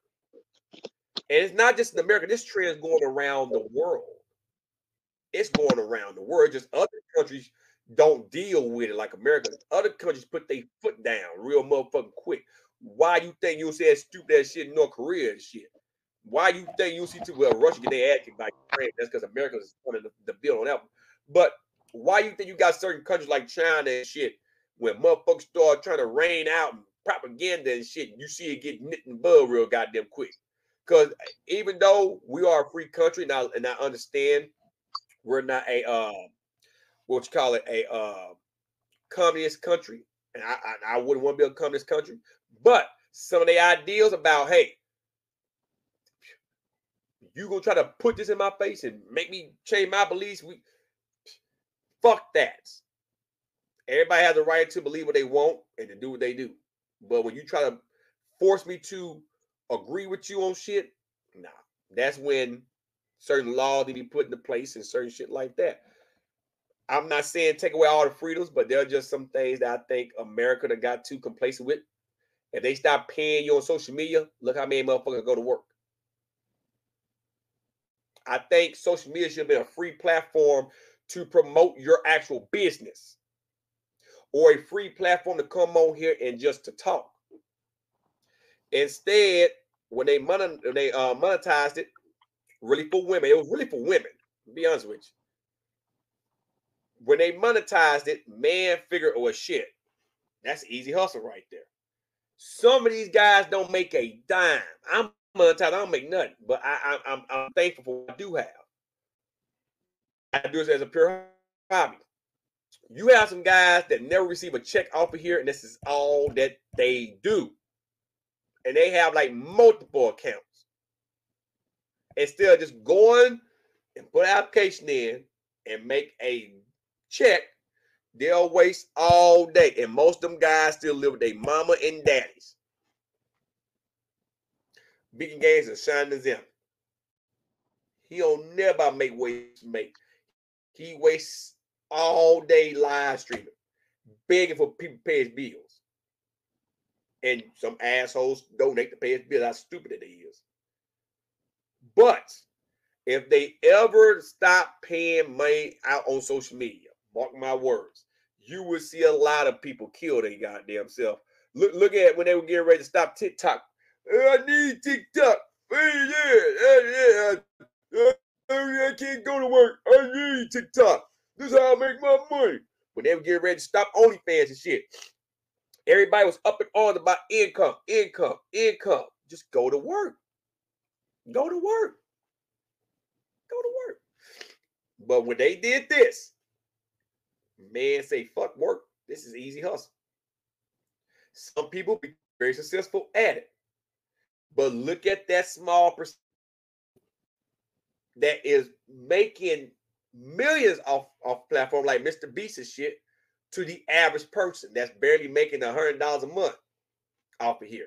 And it's not just in America. This trend is going around the world. It's going around the world. Just other countries don't deal with it like America. Other countries put their foot down real motherfucking quick. Why you think you'll say that stupid ass shit in North Korea and shit? Why you think you'll see Russia get their ass kicked by Ukraine? That's because America is funding the bill on that. But why you think you got certain countries like China and shit when motherfuckers start trying to rain out and propaganda and shit, you see it get nit and bud real goddamn quick. Because even though we are a free country, and I understand we're not a what you call it, a communist country, and I wouldn't want to be a communist country, but some of the ideals about, hey, you gonna try to put this in my face and make me change my beliefs? Fuck that. Everybody has the right to believe what they want and to do what they do. But when you try to force me to agree with you on shit, nah. That's when certain laws need to be put into place and certain shit like that. I'm not saying take away all the freedoms, but there are just some things that I think America got too complacent with. If they stop paying you on social media, look how many motherfuckers go to work. I think social media should be a free platform to promote your actual business, or a free platform to come on here and just to talk. Instead, when they monetized it, really for women, it was really for women, to be honest with you. When they monetized it, man figured, oh shit, that's easy hustle right there. Some of these guys don't make a dime. I'm monetized, I don't make nothing, but I'm thankful for what I do have. I do this as a pure hobby. You have some guys that never receive a check off of here, and this is all that they do. And they have like multiple accounts. Instead of just going and put an application in and make a check, they'll waste all day. And most of them guys still live with their mama and daddies. Big Games is a shining example. He don't never make waste make. He wastes all day live streaming, begging for people to pay his bills. And some assholes donate to pay his bills. How stupid it is. But if they ever stop paying money out on social media, mark my words, you will see a lot of people kill their goddamn self. Look at when they were getting ready to stop TikTok. I need TikTok. I can't go to work. I need TikTok. This is how I make my money. When they were getting ready to stop OnlyFans and shit, everybody was up and on about income. Just go to work. Go to work. But when they did this, man say, fuck work. This is easy hustle. Some people be very successful at it. But look at that small percent that is making millions off platform like Mr. Beast's shit to the average person that's barely making $100 a month off of here.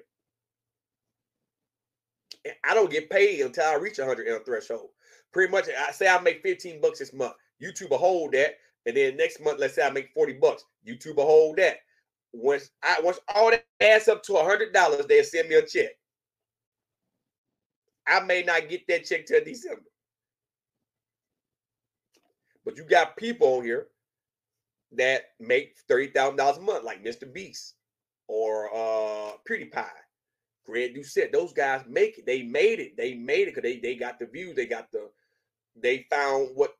And I don't get paid until I reach 100 in a threshold. Pretty much, I say I make 15 bucks this month. YouTube will hold that. And then next month, let's say I make 40 bucks. YouTube will hold that. Once all that adds up to $100, they'll send me a check. I may not get that check till December. But you got people on here that make $30,000 a month, like Mr. Beast or PewDiePie, Greg Doucette. Those guys make it. They made it because they got the views. They found what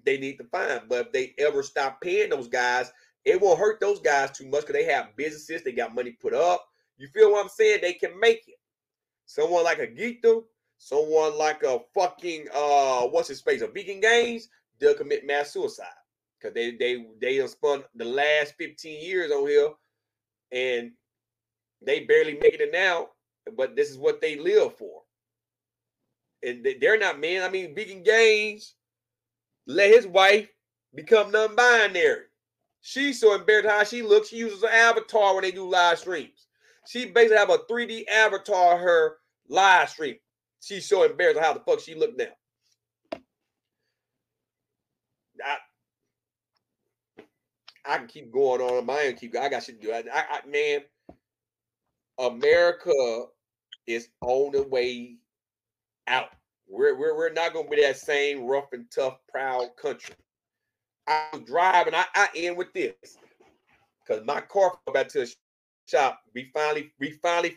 they need to find. But if they ever stop paying those guys, it won't hurt those guys too much because they have businesses. They got money put up. You feel what I'm saying? They can make it. Someone like a Geekto, someone like a fucking what's his face, a Vegan Games, they'll commit mass suicide because they have spun the last 15 years on here and they barely making it now, but this is what they live for. And they're not men. I mean, Vegan Games let his wife become non-binary. She's so embarrassed how she looks. She uses an avatar when they do live streams. She basically have a 3D avatar her live stream. She's so embarrassed how the fuck she look now. I can keep going on. I got shit to do. Man, America is on the way out. We're not gonna be that same rough and tough, proud country. I was driving. I end with this because my car back to the shop. We finally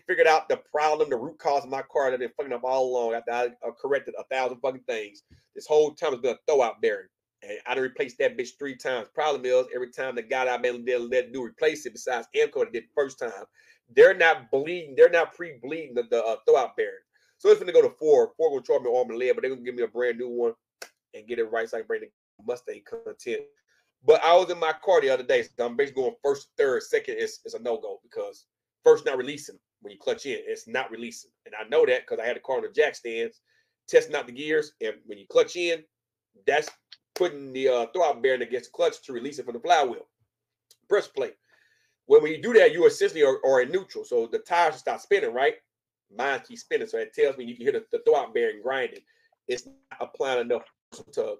figured out the problem, the root cause of my car that been fucking up all along. After I corrected 1,000 fucking things, this whole time it's been a throwout bearing, and I done replaced that bitch 3 times. Problem is, every time the guy that I've been let do replace it, besides Amco that did the first time, they're not bleeding. They're not pre-bleeding the throwout bearing. So it's gonna go to Ford. Ford gonna charge me arm and leg, but they're gonna give me a brand new one and get it right so I can bring the Mustang content. But I was in my car the other day, so I'm basically going first, third, second is a no-go because first not releasing when you clutch in, it's not releasing. And I know that because I had the car on the jack stands, testing out the gears, and when you clutch in, that's putting the throwout bearing against the clutch to release it from the flywheel. Press plate. When you do that, you essentially are in neutral, so the tires will start spinning, right? Mine keeps spinning, so it tells me you can hear the throwout bearing grinding. It's not applying enough to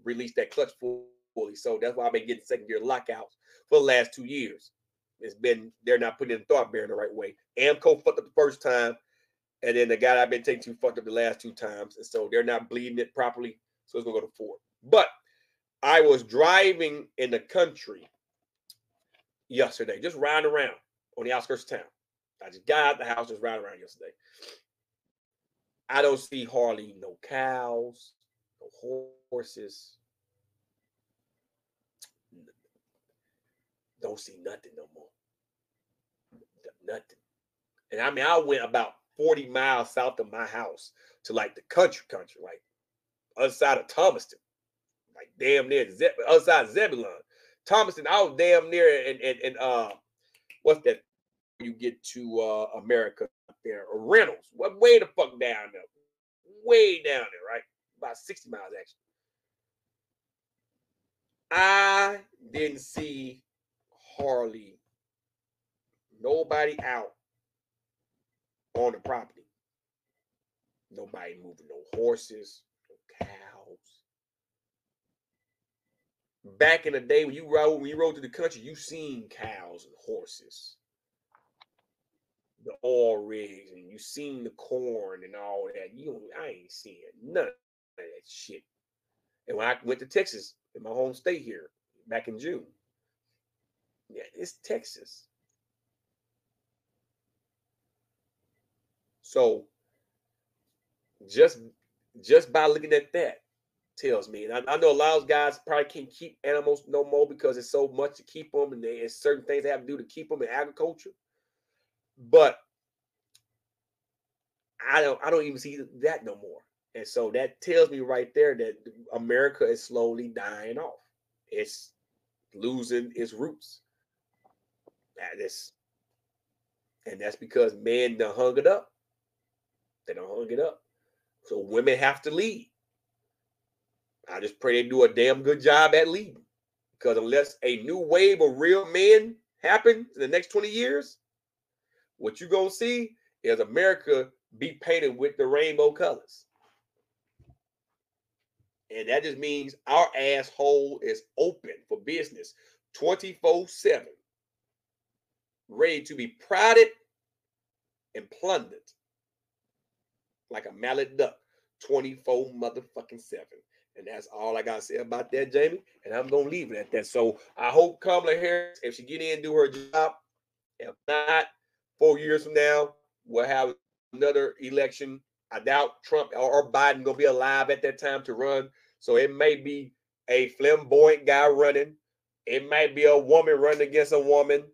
release that clutch fully. So that's why I've been getting second gear lockouts for the last 2 years. they're not putting in thought bearing the right way. Amco fucked up the first time, and then the guy I've been taking to fucked up the last 2 times, and so they're not bleeding it properly. So it's gonna go to Ford. But I was driving in the country yesterday, just riding around on the outskirts of town. I just got out the house, just riding around yesterday. I don't see hardly no cows, no horses. Don't see nothing no more. Nothing. And I mean, I went about 40 miles south of my house to like the country, like other side of Thomaston, like damn near other side of Zebulon. Thomaston, I was damn near and what's that? You get to America there, or Reynolds. What way the fuck down there? Way down there, right? About 60 miles actually. I didn't see hardly nobody out on the property. Nobody moving, no horses, no cows. Back in the day when you rode to the country, you seen cows and horses, the oil rigs, and you seen the corn and all that. I ain't seeing none of that shit. And when I went to Texas, in my home state here, back in June, yeah, it's Texas. So just by looking at that tells me, and I know a lot of guys probably can't keep animals no more because it's so much to keep them, and there's certain things they have to do to keep them in agriculture. But I don't even see that no more. And so that tells me right there that America is slowly dying off. It's losing its roots. And that's because men done hung it up. They don't hung it up. So women have to lead. I just pray they do a damn good job at leading. Because unless a new wave of real men happens in the next 20 years, what you're going to see is America be painted with the rainbow colors. And that just means our asshole is open for business 24/7, ready to be prodded and plundered like a mallet duck 24 motherfucking 7. And that's all I got to say about that, Jamie. And I'm going to leave it at that. So I hope Kamala Harris, if she get in and do her job, if not, 4 years from now, we'll have another election. I doubt Trump or Biden going to be alive at that time to run. So it may be a flamboyant guy running. It might be a woman running against a woman.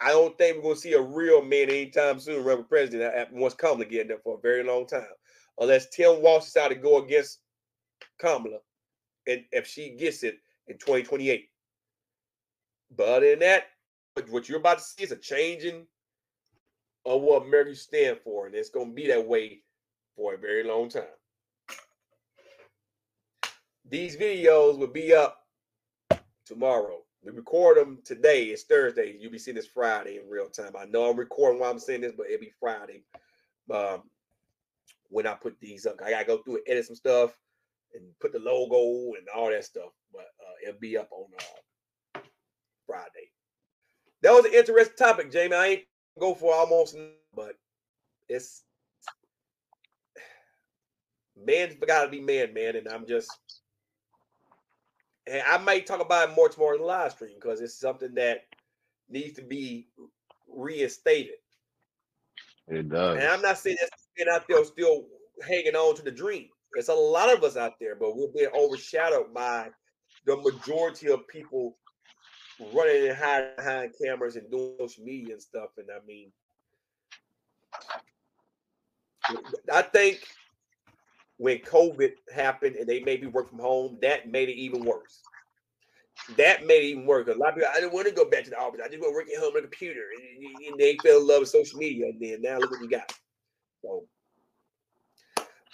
I don't think we're going to see a real man anytime soon run for president once Kamala get in there for a very long time. Unless Tim Walsh decides to go against Kamala, and if she gets it in 2028. But other than that, what you're about to see is a changing of what America stands for, and it's going to be that way for a very long time. These videos will be up tomorrow. We record them today. It's Thursday. You'll be seeing this Friday in real time. I know I'm recording while I'm saying this, but it'll be Friday when I put these up. I got to go through and edit some stuff and put the logo and all that stuff. But it'll be up on Friday. That was an interesting topic, Jamie. I ain't go for almost, but it's man's got to be man, and I'm just, and I might talk about it more tomorrow in the live stream because it's something that needs to be reinstated. It does. And I'm not saying that's being out there still hanging on to the dream. There's a lot of us out there, but we're being overshadowed by the majority of people running and hiding behind cameras and doing social media and stuff. And I mean, I think when COVID happened and they made me work from home, that made it even worse. That made it even worse. A lot of people, I didn't want to go back to the office. I just want to work at home on the computer. And they fell in love with social media. And then now look what we got. So,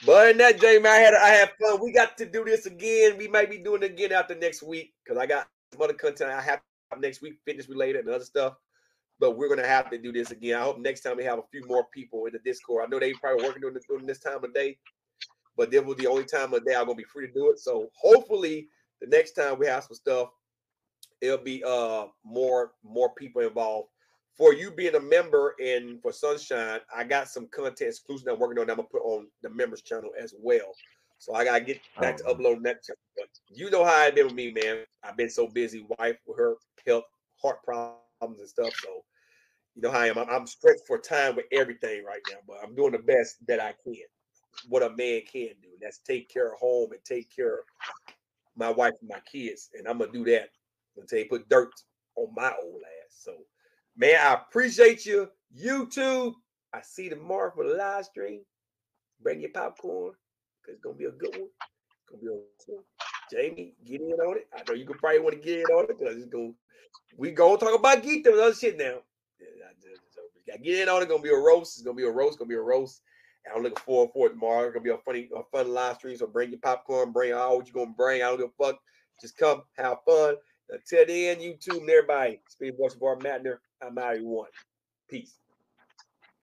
but in that, Jamie, I had fun. We got to do this again. We might be doing it again after next week because I got some other content I have next week, fitness related and other stuff. But we're gonna have to do this again. I hope next time we have a few more people in the Discord. I know they probably working during this time of day, but this was the only time of day I'm gonna be free to do it. So hopefully the next time we have some stuff it'll be more people involved. For you being a member and for Sunshine, I got some content exclusive I'm working on that I'm gonna put on the members channel as well. So I gotta get back to Oh, uploading that channel. But you know how I've been with me, man. I've been so busy, wife with her health, heart problems and stuff. So you know how I am. I'm stretched for time with everything right now, but I'm doing the best that I can. What a man can do. That's take care of home and take care of my wife and my kids, and I'm gonna do that until they put dirt on my old ass. So, man, I appreciate you, YouTube. I see you tomorrow for the live stream. Bring your popcorn, cause it's gonna be a good one. It's gonna be a good one. Jamie, get in on it. I know you could probably want to get in on it because it's gonna. We gonna talk about geekdom and other shit now. We gotta get in on it. Gonna be a roast. It's gonna be a roast. Gonna be a roast. And I'm looking forward for it tomorrow. It's gonna be a fun live stream. So bring your popcorn, bring all what you gonna bring. I don't give a fuck. Just come, have fun. Until then, YouTube and everybody. Speed voice of our Matner. I'm out of one. Peace.